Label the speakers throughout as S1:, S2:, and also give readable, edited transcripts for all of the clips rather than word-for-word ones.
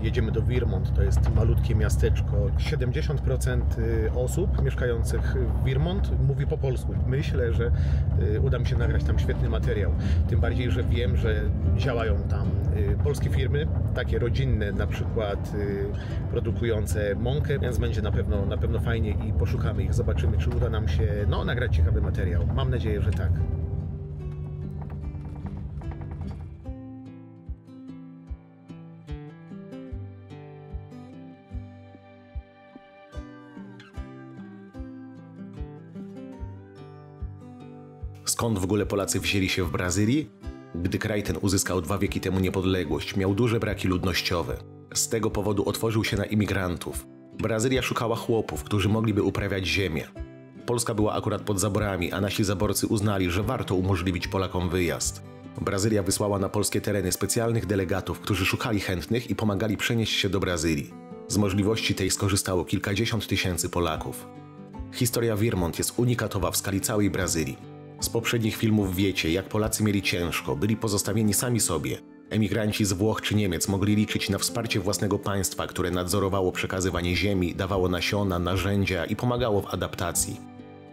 S1: Jedziemy do Virmont, to jest malutkie miasteczko. 70% osób mieszkających w Virmont mówi po polsku. Myślę, że uda mi się nagrać tam świetny materiał. Tym bardziej, że wiem, że działają tam polskie firmy, takie rodzinne, na przykład produkujące mąkę, więc będzie na pewno fajnie i poszukamy ich, zobaczymy, czy uda nam się nagrać ciekawy materiał. Mam nadzieję, że tak. Skąd w ogóle Polacy wzięli się w Brazylii? Gdy kraj ten uzyskał 2 wieki temu niepodległość, miał duże braki ludnościowe. Z tego powodu otworzył się na imigrantów. Brazylia szukała chłopów, którzy mogliby uprawiać ziemię. Polska była akurat pod zaborami, a nasi zaborcy uznali, że warto umożliwić Polakom wyjazd. Brazylia wysłała na polskie tereny specjalnych delegatów, którzy szukali chętnych i pomagali przenieść się do Brazylii. Z możliwości tej skorzystało kilkadziesiąt tysięcy Polaków. Historia Virmont jest unikatowa w skali całej Brazylii. Z poprzednich filmów wiecie, jak Polacy mieli ciężko, byli pozostawieni sami sobie. Emigranci z Włoch czy Niemiec mogli liczyć na wsparcie własnego państwa, które nadzorowało przekazywanie ziemi, dawało nasiona, narzędzia i pomagało w adaptacji.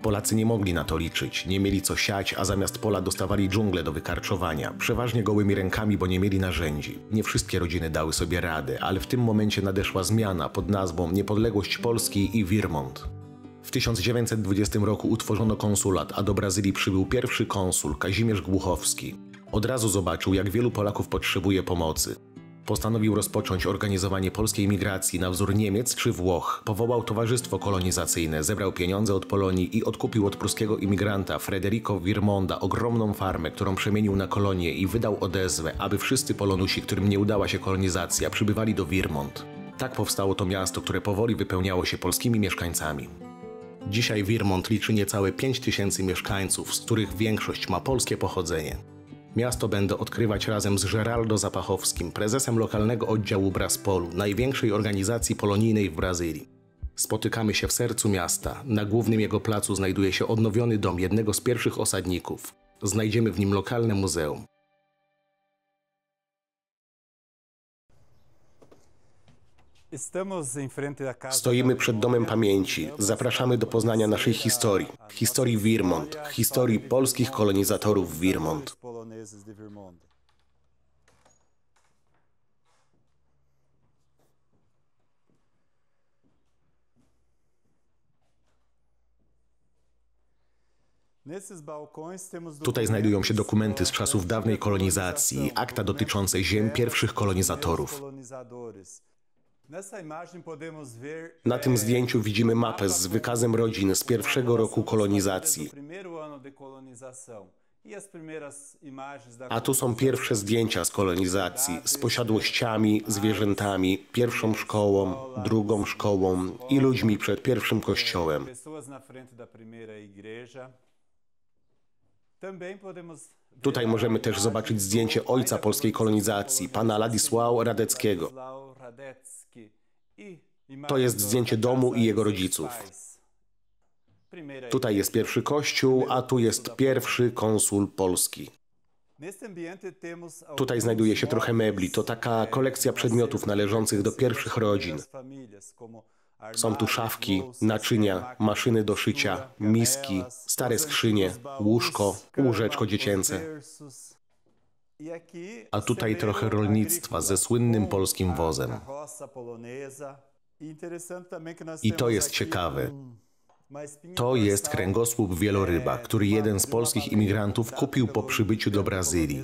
S1: Polacy nie mogli na to liczyć, nie mieli co siać, a zamiast pola dostawali dżunglę do wykarczowania, przeważnie gołymi rękami, bo nie mieli narzędzi. Nie wszystkie rodziny dały sobie radę, ale w tym momencie nadeszła zmiana pod nazwą Niepodległość Polski i Virmont. W 1920 roku utworzono konsulat, a do Brazylii przybył pierwszy konsul, Kazimierz Głuchowski. Od razu zobaczył, jak wielu Polaków potrzebuje pomocy. Postanowił rozpocząć organizowanie polskiej migracji na wzór Niemiec czy Włoch. Powołał towarzystwo kolonizacyjne, zebrał pieniądze od Polonii i odkupił od pruskiego imigranta Frederico Virmonda ogromną farmę, którą przemienił na kolonię i wydał odezwę, aby wszyscy Polonusi, którym nie udała się kolonizacja, przybywali do Virmont. Tak powstało to miasto, które powoli wypełniało się polskimi mieszkańcami. Dzisiaj Virmont liczy niecałe 5000 mieszkańców, z których większość ma polskie pochodzenie. Miasto będę odkrywać razem z Geraldo Zapachowskim, prezesem lokalnego oddziału Braspolu, największej organizacji polonijnej w Brazylii. Spotykamy się w sercu miasta. Na głównym jego placu znajduje się odnowiony dom jednego z pierwszych osadników. Znajdziemy w nim lokalne muzeum. Stoimy przed Domem Pamięci. Zapraszamy do poznania naszej historii. Historii Virmont. Historii polskich kolonizatorów w Virmont. Tutaj znajdują się dokumenty z czasów dawnej kolonizacji, akta dotyczące ziem pierwszych kolonizatorów. Na tym zdjęciu widzimy mapę z wykazem rodzin z pierwszego roku kolonizacji. A tu są pierwsze zdjęcia z kolonizacji, z posiadłościami, zwierzętami, pierwszą szkołą, drugą szkołą i ludźmi przed pierwszym kościołem. Tutaj możemy też zobaczyć zdjęcie ojca polskiej kolonizacji, pana Ladisława Radeckiego. To jest zdjęcie domu i jego rodziców. Tutaj jest pierwszy kościół, a tu jest pierwszy konsul polski. Tutaj znajduje się trochę mebli. To taka kolekcja przedmiotów należących do pierwszych rodzin. Są tu szafki, naczynia, maszyny do szycia, miski, stare skrzynie, łóżko, łóżeczko dziecięce. A tutaj trochę rolnictwa ze słynnym polskim wozem. I to jest ciekawe. To jest kręgosłup wieloryba, który jeden z polskich imigrantów kupił po przybyciu do Brazylii.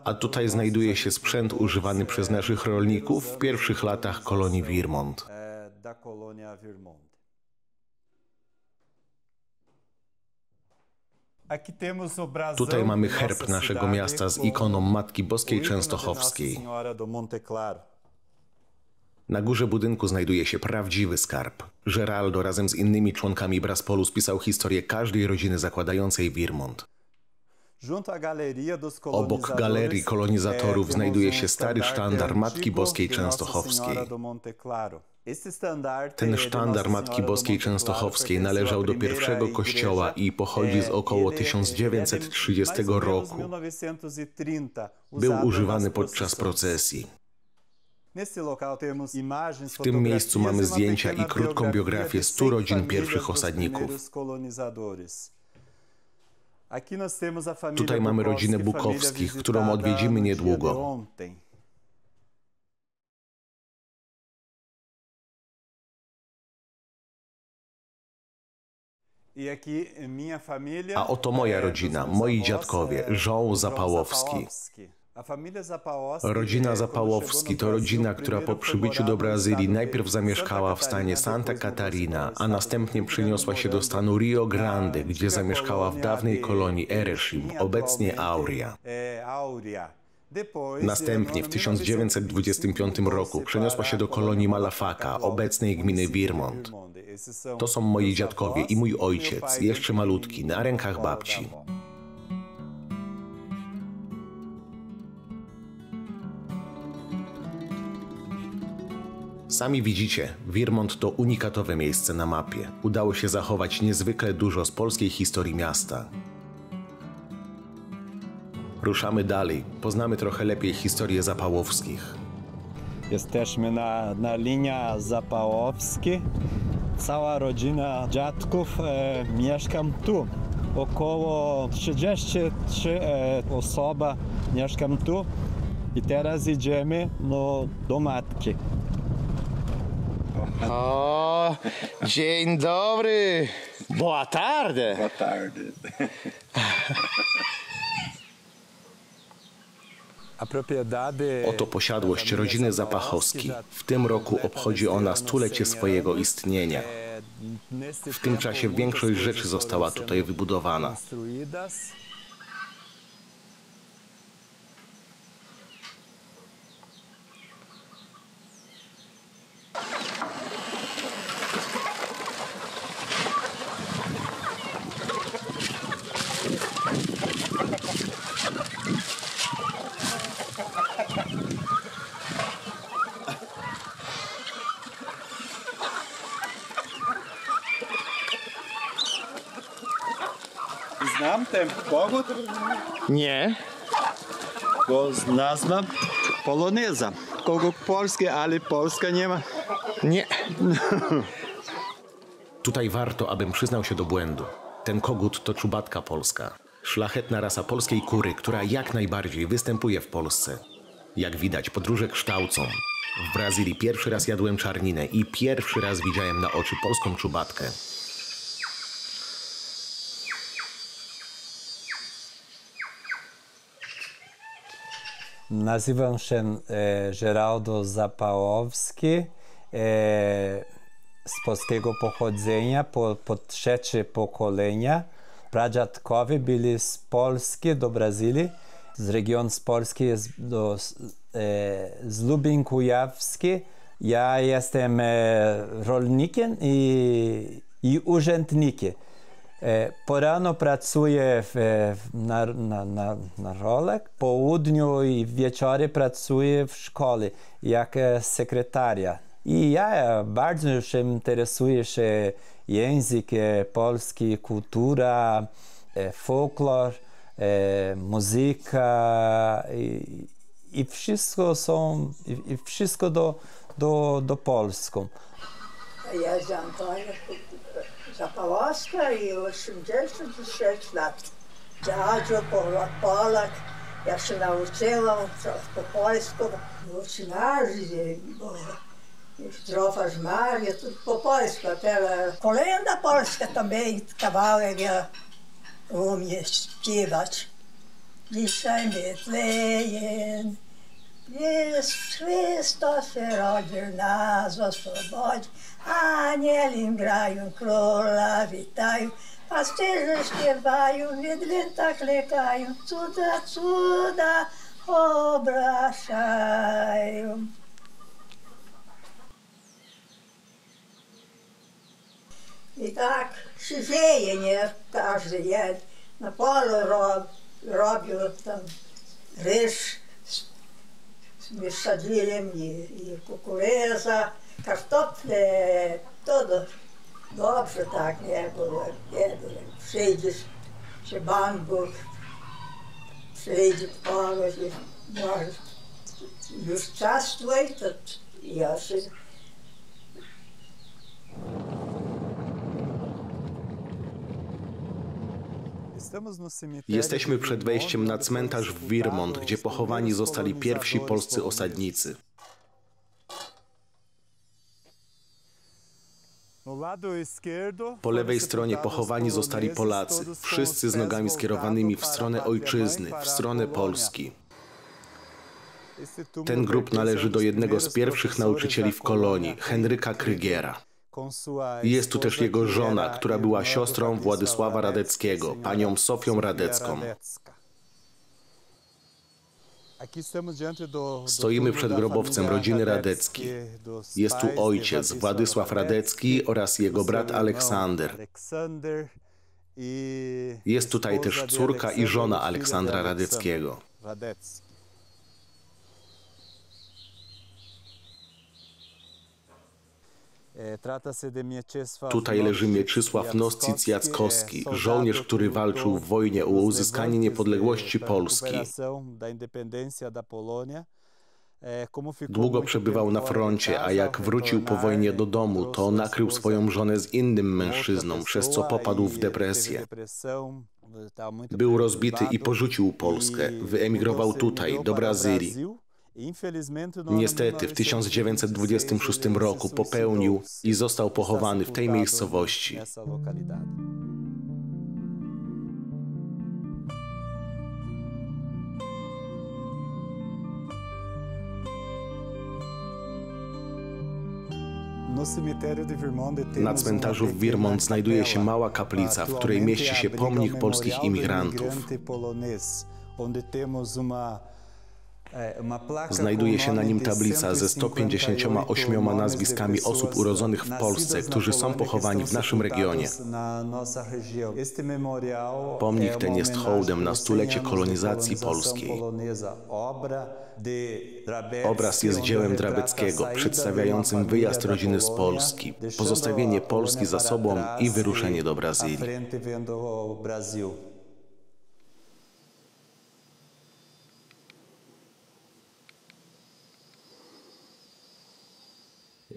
S1: A tutaj znajduje się sprzęt używany przez naszych rolników w pierwszych latach kolonii Virmont. Tutaj mamy herb naszego miasta z ikoną Matki Boskiej Częstochowskiej. Na górze budynku znajduje się prawdziwy skarb. Geraldo razem z innymi członkami Braspolu spisał historię każdej rodziny zakładającej Virmont. Obok galerii kolonizatorów znajduje się stary sztandar Matki Boskiej Częstochowskiej. Ten sztandar Matki Boskiej Częstochowskiej należał do pierwszego kościoła i pochodzi z około 1930 roku. Był używany podczas procesji. W tym miejscu mamy zdjęcia i krótką biografię 100 rodzin pierwszych osadników. Tutaj mamy rodzinę Bukowskich, którą odwiedzimy niedługo. A oto moja rodzina, moi dziadkowie, João Zapałowski. Rodzina Zapałowski to rodzina, która po przybyciu do Brazylii najpierw zamieszkała w stanie Santa Catarina, a następnie przeniosła się do stanu Rio Grande, gdzie zamieszkała w dawnej kolonii Erechim, obecnie Auria. Następnie w 1925 roku przeniosła się do kolonii Malafaka, obecnej gminy Virmont. To są moi dziadkowie i mój ojciec, jeszcze malutki, na rękach babci. Sami widzicie, Virmont to unikatowe miejsce na mapie. Udało się zachować niezwykle dużo z polskiej historii miasta. Ruszamy dalej, poznamy trochę lepiej historię Zapałowskich.
S2: Jesteśmy na linii Zapałowski. Cała rodzina dziadków mieszka tu. Około 33 osoby mieszkam tu. I teraz idziemy do matki.
S3: O, dzień dobry.
S2: Boa tarde.
S3: Boa tarde.
S1: Oto posiadłość rodziny Zapachowski. W tym roku obchodzi ona stulecie swojego istnienia. W tym czasie większość rzeczy została tutaj wybudowana.
S2: Znam ten kogut?
S3: Nie.
S2: Bo nazwa poloneza. Kogut polski, ale Polska nie ma.
S3: Nie.
S1: Tutaj warto, abym przyznał się do błędu. Ten kogut to czubatka polska. Szlachetna rasa polskiej kury, która jak najbardziej występuje w Polsce. Jak widać, podróże kształcą. W Brazylii pierwszy raz jadłem czarninę i pierwszy raz widziałem na oczy polską czubatkę.
S2: Nazywam się Geraldo Zapałowski, z polskiego pochodzenia, po trzecie pokolenia. Pradziadkowie byli z Polski do Brazylii, z regionu z Polski z Lubin Kujawski. Ja jestem rolnikiem i urzędnikiem. Porano pracuję na rolach, po południu i wieczorem pracuję w szkole jako sekretarza. I ja bardzo się interesuję się językiem polski, kultura, folklor, muzyka i wszystko do polską.
S4: Ja jestem Antonia Zapałowska i 86 lat. Dziadzio Polak, ja się nauczyłam po polsku, Zdrowaś Maria, po polsku, kolenda polska também, kawałek ja umiem śpiewać. Dzisiaj Betlejem, jest Chrystus się rodził, nas oswobodzi. Anieli grają, króla witają, pasterze śpiewają, w jedwętach lekają, cuda, cuda obrażają. I tak się dzieje, nie? Każdy dzień na polu robił tam ryż, my sadzili i kukurydza, Kartofle, to dobrze tak nie było. Kiedy przyjdziesz, czy Pan Bóg przyjdzie pomóc i może już czas twój, to ja się...
S1: Jesteśmy przed wejściem na cmentarz w Virmont, gdzie pochowani zostali pierwsi polscy osadnicy. Po lewej stronie pochowani zostali Polacy, wszyscy z nogami skierowanymi w stronę ojczyzny, w stronę Polski. Ten grób należy do jednego z pierwszych nauczycieli w kolonii, Henryka Krygiera. Jest tu też jego żona, która była siostrą Władysława Radeckiego, panią Sofią Radecką. Stoimy przed grobowcem rodziny Radecki. Jest tu ojciec Władysław Radecki oraz jego brat Aleksander. Jest tutaj też córka i żona Aleksandra Radeckiego. Tutaj leży Mieczysław Noscic-Jackowski, żołnierz, który walczył w wojnie o uzyskanie niepodległości Polski. Długo przebywał na froncie, a jak wrócił po wojnie do domu, to nakrył swoją żonę z innym mężczyzną, przez co popadł w depresję. Był rozbity i porzucił Polskę. Wyemigrował tutaj, do Brazylii. Niestety w 1926 roku popełnił i został pochowany w tej miejscowości. Na cmentarzu w Virmont znajduje się mała kaplica, w której mieści się pomnik polskich imigrantów. Znajduje się na nim tablica ze 158 nazwiskami osób urodzonych w Polsce, którzy są pochowani w naszym regionie. Pomnik ten jest hołdem na stulecie kolonizacji polskiej. Obraz jest dziełem Drabeckiego, przedstawiającym wyjazd rodziny z Polski, pozostawienie Polski za sobą i wyruszenie do Brazylii.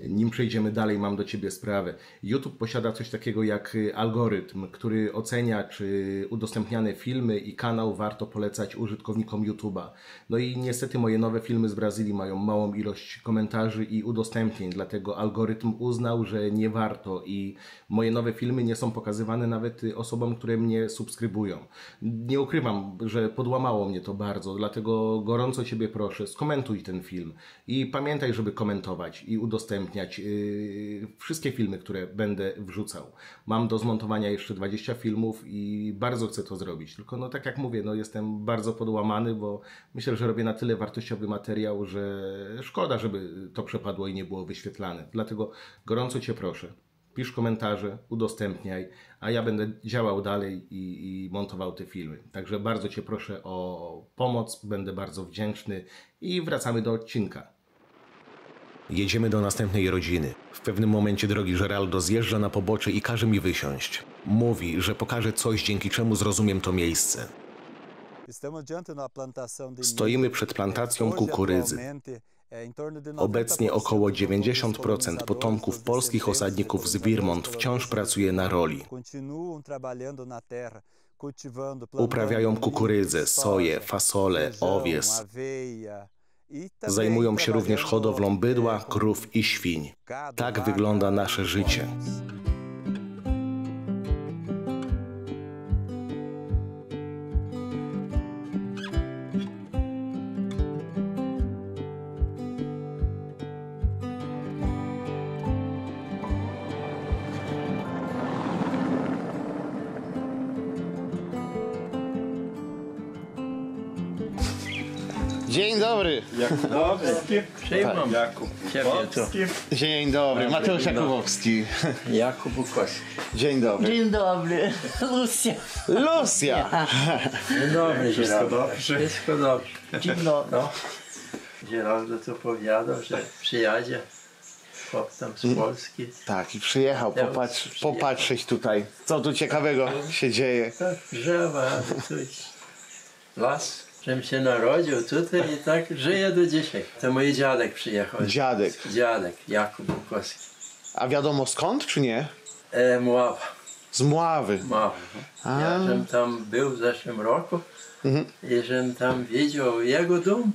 S1: Nim przejdziemy dalej, mam do Ciebie sprawę. YouTube posiada coś takiego jak algorytm, który ocenia, czy udostępniane filmy i kanał warto polecać użytkownikom YouTube'a. No i niestety moje nowe filmy z Brazylii mają małą ilość komentarzy i udostępnień, dlatego algorytm uznał, że nie warto i moje nowe filmy nie są pokazywane nawet osobom, które mnie subskrybują. Nie ukrywam, że podłamało mnie to bardzo, dlatego gorąco Ciebie proszę, skomentuj ten film i pamiętaj, żeby komentować i udostępniać wszystkie filmy, które będę wrzucał. Mam do zmontowania jeszcze 20 filmów i bardzo chcę to zrobić. Tylko no tak jak mówię, no jestem bardzo podłamany, bo myślę, że robię na tyle wartościowy materiał, że szkoda, żeby to przepadło i nie było wyświetlane. Dlatego gorąco Cię proszę, pisz komentarze, udostępniaj, a ja będę działał dalej i montował te filmy. Także bardzo Cię proszę o pomoc, będę bardzo wdzięczny i wracamy do odcinka. Jedziemy do następnej rodziny. W pewnym momencie drogi Geraldo zjeżdża na pobocze i każe mi wysiąść. Mówi, że pokaże coś, dzięki czemu zrozumiem to miejsce. Stoimy przed plantacją kukurydzy. Obecnie około 90% potomków polskich osadników z Virmont wciąż pracuje na roli. Uprawiają kukurydzę, soję, fasolę, owies. Zajmują się również hodowlą bydła, krów i świń. Tak wygląda nasze życie.
S3: Dzień dobry.
S2: Jakub Bukowski.
S5: Przyjmą.
S2: Jakub Bukowski.
S3: Dzień dobry. Mateusz Jakubowski.
S5: Jakub Bukowski.
S3: Dzień dobry.
S6: Dzień dobry, Lucja.
S3: Lucja.
S5: Dzień dobry,
S2: Wszystko
S5: Geraldo.
S2: dobrze?
S5: Wszystko dobrze.
S6: Dzień dobry.
S5: No. Geraldo to powiadał, że przyjadzie. chłop tam z Polski.
S3: Tak, i przyjechał popatrzeć tutaj, co tu ciekawego się dzieje.
S5: Tak, drzewa, coś. Las, żebym się narodził tutaj i tak żyje do dzisiaj. To mój dziadek przyjechał.
S3: Dziadek.
S5: Dziadek, Jakub Bukowski.
S3: A wiadomo skąd, czy nie?
S5: Mława.
S3: Z Mławy.
S5: Mława. Ja żem tam był w zeszłym roku i żem tam widział jego dom.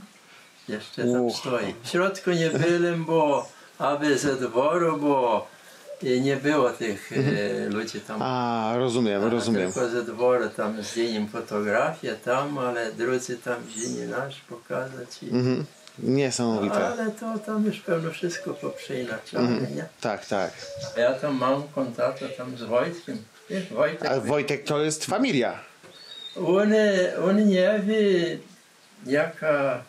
S5: Jeszcze tam stoi. W środku nie byłem, bo aby ze dworu, bo i nie było tych ludzi tam.
S3: A, rozumiem.
S5: Tylko ze dworu tam zdjęłem fotografię tam, ale drudzy tam wzięli nasz pokazać.
S3: Niesamowite.
S5: Ale to tam już pewno wszystko poprzeinaczane, nie?
S3: Tak, tak.
S5: Ja tam mam kontakt tam z Wojtkiem. Wiesz, Wojtek.
S3: A Wojtek to jest familia.
S5: On nie wie, jaka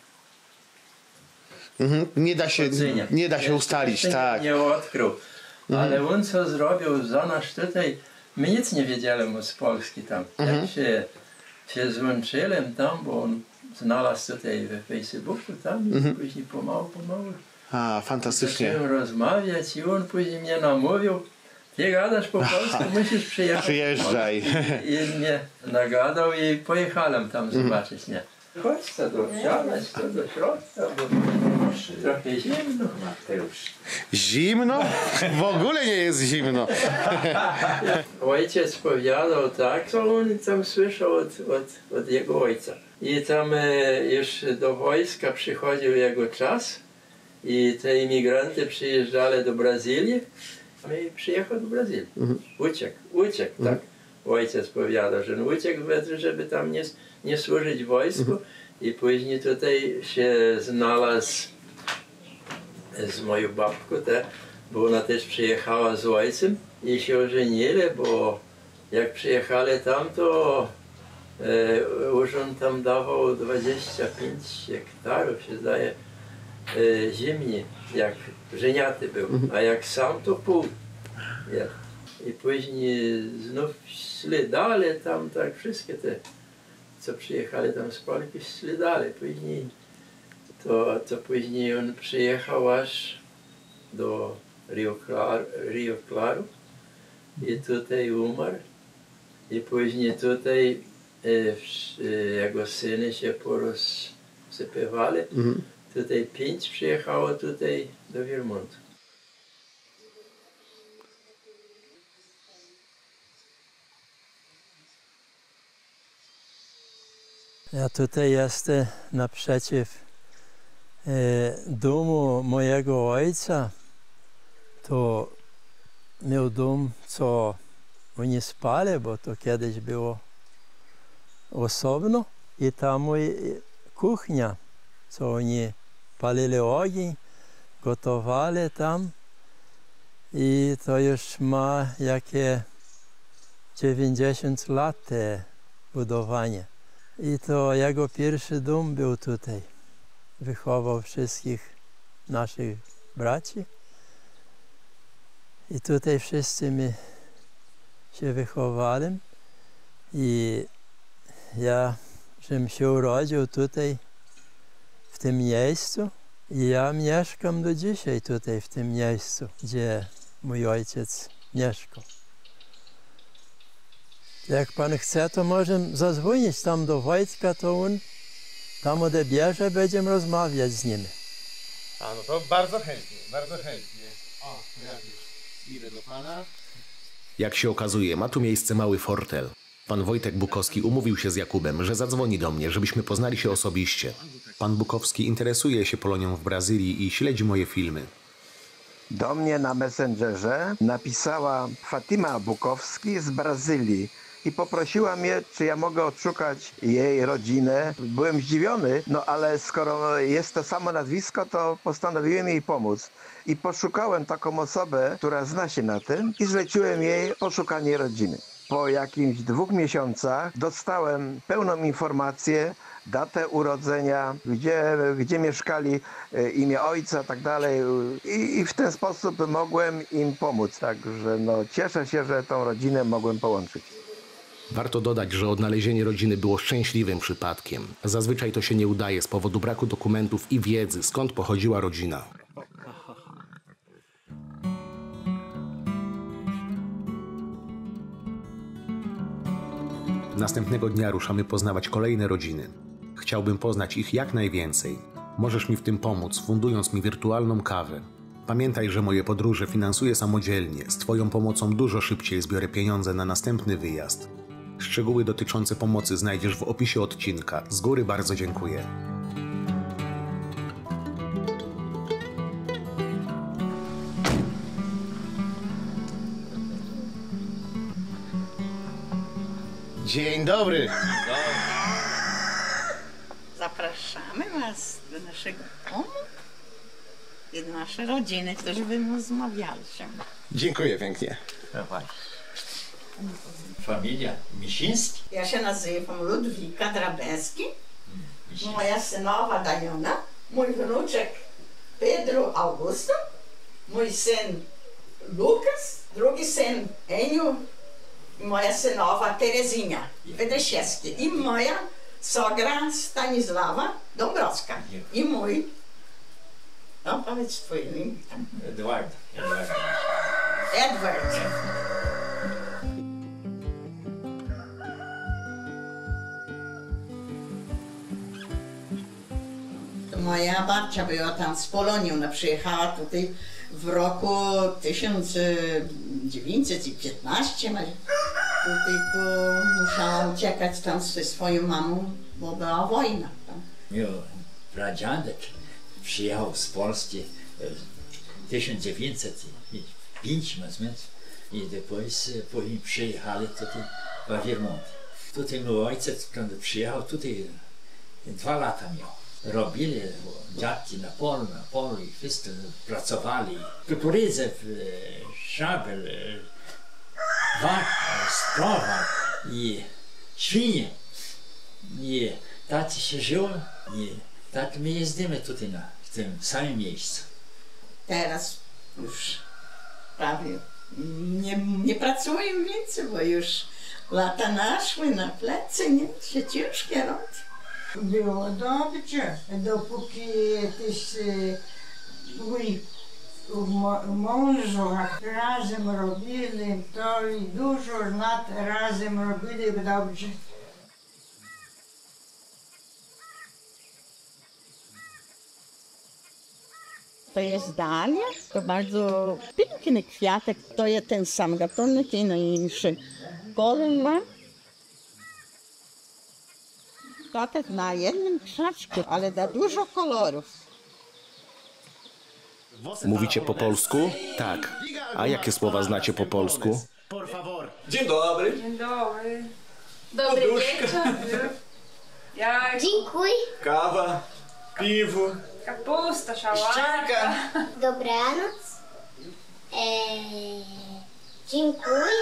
S3: Nie da się ustalić, tak.
S5: Nie odkrył. Ale on co zrobił za nas tutaj, my nic nie wiedziałem z Polski tam. Jak się złączyłem tam, bo on znalazł tutaj w Facebooku tam i później pomału.
S3: A, fantastycznie.
S5: Zacząłem rozmawiać i on później mnie namówił. Ty gadasz po polsku, musisz przyjechać.
S3: Przyjeżdżaj.
S5: I mnie nagadał i pojechałem tam zobaczyć, nie? Chodź to wsiadać, to do środka, bo trochę zimno.
S3: Zimno? W ogóle nie jest zimno.
S5: Ojciec powiadał tak, co on tam słyszał od jego ojca. I tam już do wojska przychodził jego czas i te imigranty przyjeżdżali do Brazylii. I przyjechał do Brazylii. Uciekł, tak. Ojciec powiadał, że uciekł, żeby tam nie służyć wojsku. I później tutaj się znalazł z moją babką, bo ona też przyjechała z ojcem i się ożenili, bo jak przyjechali tam, to urząd tam dawał 25 hektarów, się zdaje, ziemi, jak żeniaty był, a jak sam to pół. I później znów szli dalej tam, tak wszystkie te, co przyjechali tam z Polski, szli dalej. Później to później on przyjechał aż do Rio Claro i tutaj umarł. I później tutaj jego syny się porozsypywali. Tutaj 5 przyjechało tutaj do Wiermontu. Ja tutaj jestem naprzeciw domu mojego ojca. To miał dom, co oni spali, bo to kiedyś było osobno. I tam kuchnia, co oni palili ogień, gotowali tam. I to już ma jakie 90 lat te budowanie. I to jego pierwszy dom był tutaj. Wychował wszystkich naszych braci. I tutaj wszyscy my się wychowali. I ja, żebym się urodził tutaj, w tym miejscu. I ja mieszkam do dzisiaj tutaj, w tym miejscu, gdzie mój ojciec mieszkał. Jak pan chce, to możemy zadzwonić tam do Wojtka, to on tam odebierze, będziemy rozmawiać z nim.
S3: A no to bardzo chętnie, bardzo chętnie. O, ja idę do pana.
S1: Jak się okazuje, ma tu miejsce mały fortel. Pan Wojtek Bukowski umówił się z Jakubem, że zadzwoni do mnie, żebyśmy poznali się osobiście. Pan Bukowski interesuje się Polonią w Brazylii i śledzi moje filmy.
S7: Do mnie na Messengerze napisała Fatima Bukowski z Brazylii i poprosiła mnie, czy ja mogę odszukać jej rodzinę. Byłem zdziwiony, no ale skoro jest to samo nazwisko, to postanowiłem jej pomóc. I poszukałem taką osobę, która zna się na tym i zleciłem jej poszukanie rodziny. Po jakimś 2 miesiącach dostałem pełną informację, datę urodzenia, gdzie mieszkali, imię ojca, tak dalej. I w ten sposób mogłem im pomóc. Także no, cieszę się, że tą rodzinę mogłem połączyć.
S1: Warto dodać, że odnalezienie rodziny było szczęśliwym przypadkiem. Zazwyczaj to się nie udaje z powodu braku dokumentów i wiedzy, skąd pochodziła rodzina. Następnego dnia ruszamy poznawać kolejne rodziny. Chciałbym poznać ich jak najwięcej. Możesz mi w tym pomóc, fundując mi wirtualną kawę. Pamiętaj, że moje podróże finansuję samodzielnie. Z Twoją pomocą dużo szybciej zbiorę pieniądze na następny wyjazd. Szczegóły dotyczące pomocy znajdziesz w opisie odcinka. Z góry bardzo dziękuję.
S3: Dzień dobry.
S6: Zapraszamy Was do naszego domu i do naszej rodziny, którzy będą rozmawiali się.
S3: Dziękuję pięknie.
S8: Familia Misiński.
S6: Ja się nazywam Ludwika Drabęski, moja synowa Dajona, mój wnuczek Pedro Augusto, mój syn Lucas, drugi syn Enio, moja synowa Terezinha Wydeszewski i moja sogra Stanisława Dąbrowska i mój, no powiedz twoje imię tam.
S8: Eduardo.
S6: Edward. Moja babcia była tam z Polonii, ona przyjechała tutaj w roku 1915, tutaj musiała uciekać tam ze swoją mamą, bo była wojna tam.
S8: Meu pradziadek przyjechał z Polski w 1905 mais ou menos i depois przyjechali tutaj w Vermont. Tutaj mój ojciec, kiedy przyjechał, tutaj 2 lata miał. Robili dziadki na polu i wszyscy pracowali. Kukurydzę, szabel, wak, sprowa i świnie. I tak się żyło i tak my jeździmy tutaj w tym samym miejscu.
S6: Teraz już prawie nie pracuję więcej, bo już lata naszły na plecy, nie? Się ciężkie robi.
S4: Było dobrze, dopóki też mój mążu razem robili, to i dużo lat razem robili dobrze.
S6: To jest dalia, to bardzo piękny kwiatek, to jest ten sam gatunek i inny kolor ma. To tak na jednym krzaczku, ale da dużo kolorów.
S1: Mówicie po polsku? Tak. A jakie słowa znacie po polsku?
S9: Dzień dobry.
S10: Dzień dobry. Dobry wieczór.
S11: Dziękuję.
S9: Kawa, piwo.
S10: Kapusta, szałanka.
S11: Dobranoc. Dziękuję.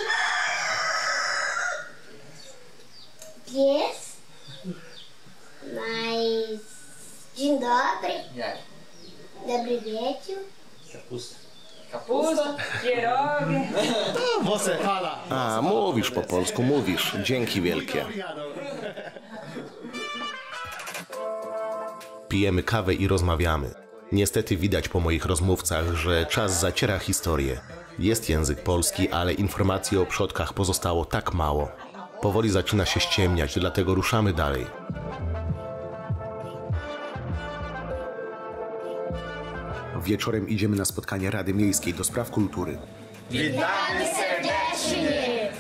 S11: Pies. Mas dzień dobry. Dobry wieczór.
S10: Kapusta, pierogi.
S1: A, mówisz po polsku, mówisz. Dzięki wielkie. Pijemy kawę i rozmawiamy. Niestety widać po moich rozmówcach, że czas zaciera historię. Jest język polski, ale informacji o przodkach pozostało tak mało. Powoli zaczyna się ściemniać, dlatego ruszamy dalej. Wieczorem idziemy na spotkanie Rady Miejskiej do Spraw Kultury.
S11: Witamy serdecznie!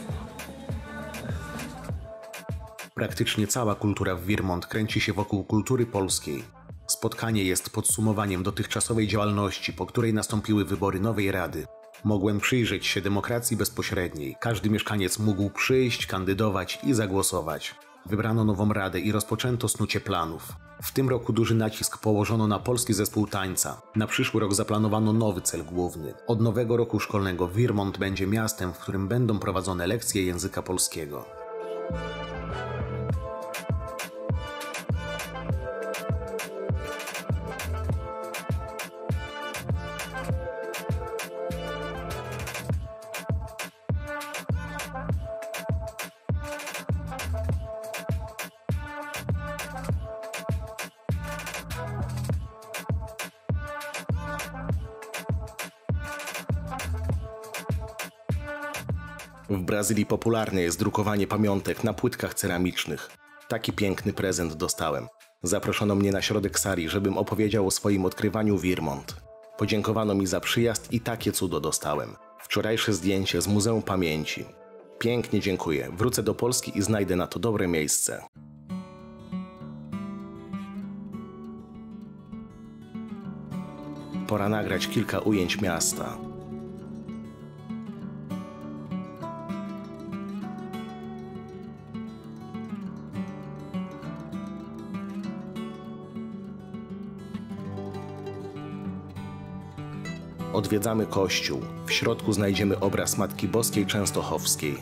S1: Praktycznie cała kultura w Vermont kręci się wokół kultury polskiej. Spotkanie jest podsumowaniem dotychczasowej działalności, po której nastąpiły wybory nowej rady. Mogłem przyjrzeć się demokracji bezpośredniej. Każdy mieszkaniec mógł przyjść, kandydować i zagłosować. Wybrano nową radę i rozpoczęto snucie planów. W tym roku duży nacisk położono na polski zespół tańca. Na przyszły rok zaplanowano nowy cel główny. Od nowego roku szkolnego Vermont będzie miastem, w którym będą prowadzone lekcje języka polskiego. W Brazylii popularne jest drukowanie pamiątek na płytkach ceramicznych. Taki piękny prezent dostałem. Zaproszono mnie na środek sali, żebym opowiedział o swoim odkrywaniu Virmont. Podziękowano mi za przyjazd i takie cudo dostałem. Wczorajsze zdjęcie z Muzeum Pamięci. Pięknie dziękuję. Wrócę do Polski i znajdę na to dobre miejsce. Pora nagrać kilka ujęć miasta. Odwiedzamy kościół. W środku znajdziemy obraz Matki Boskiej Częstochowskiej.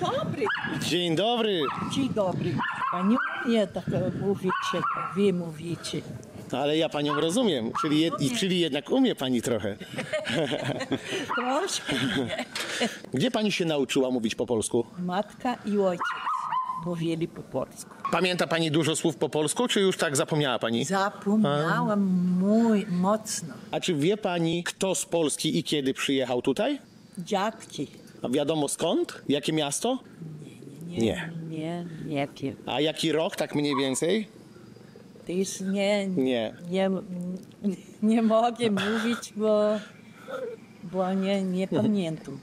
S12: Dobry.
S3: Dzień dobry.
S12: Dzień dobry. Pani nie tak mówicie, wy mówicie.
S3: Ale ja panią rozumiem, czyli jednak umie pani trochę.
S12: Troszkę.
S3: Gdzie pani się nauczyła mówić po polsku?
S12: Matka i ojciec mówili po polsku.
S3: Pamięta pani dużo słów po polsku, czy już tak zapomniała pani?
S12: Zapomniałam mocno.
S3: A czy wie pani, kto z Polski i kiedy przyjechał tutaj?
S12: Dziadki.
S3: A wiadomo skąd? Jakie miasto? Nie.
S12: Nie wiem.
S3: A jaki rok, tak mniej więcej?
S12: To jest nie mogę mówić, bo nie pamiętam.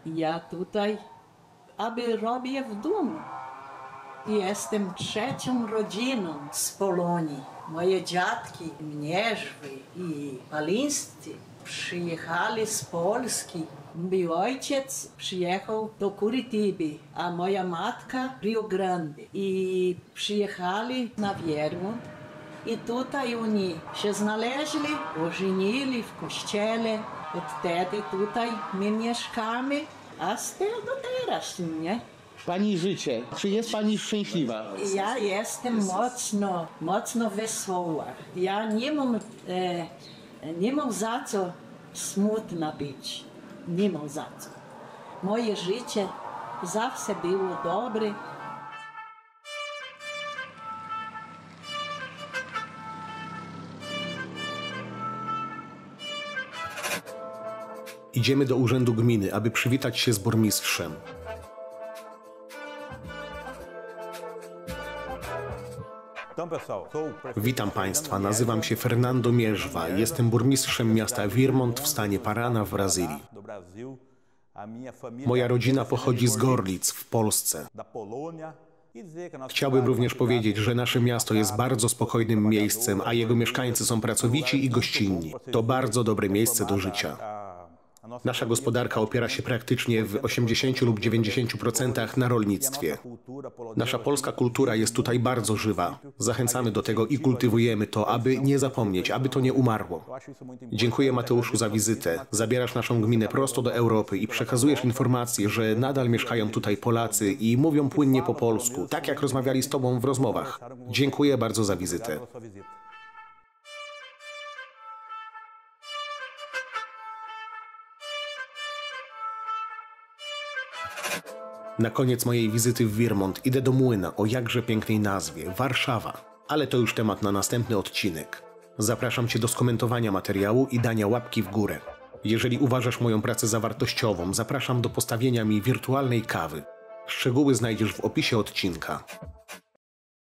S12: Ja tutaj, aby robię w domu. Jestem trzecią rodziną z Polonii. Moje dziadki, Mierzwy i Palińscy przyjechali z Polski. Mój ojciec przyjechał do Curitiby, a moja matka Rio Grande. I przyjechali na Virmont. I tutaj oni się znaleźli, ożenili w kościele. Od wtedy tutaj my mieszkamy, a z tego do teraz, nie?
S3: Pani życie, czy jest pani szczęśliwa?
S12: Ja jestem mocno wesoła. Ja nie mam za co smutna być. Nie mam za co. Moje życie zawsze było dobre.
S1: Idziemy do urzędu gminy, aby przywitać się z burmistrzem. Witam Państwa, nazywam się Fernando Mierzwa. Jestem burmistrzem miasta Virmont w stanie Paraná w Brazylii. Moja rodzina pochodzi z Gorlic w Polsce. Chciałbym również powiedzieć, że nasze miasto jest bardzo spokojnym miejscem, a jego mieszkańcy są pracowici i gościnni. To bardzo dobre miejsce do życia. Nasza gospodarka opiera się praktycznie w 80 lub 90% na rolnictwie. Nasza polska kultura jest tutaj bardzo żywa. Zachęcamy do tego i kultywujemy to, aby nie zapomnieć, aby to nie umarło. Dziękuję Mateuszu za wizytę. Zabierasz naszą gminę prosto do Europy i przekazujesz informację, że nadal mieszkają tutaj Polacy i mówią płynnie po polsku, tak jak rozmawiali z Tobą w rozmowach. Dziękuję bardzo za wizytę. Na koniec mojej wizyty w Virmont idę do młyna o jakże pięknej nazwie – Warszawa. Ale to już temat na następny odcinek. Zapraszam Cię do skomentowania materiału i dania łapki w górę. Jeżeli uważasz moją pracę za wartościową, zapraszam do postawienia mi wirtualnej kawy. Szczegóły znajdziesz w opisie odcinka.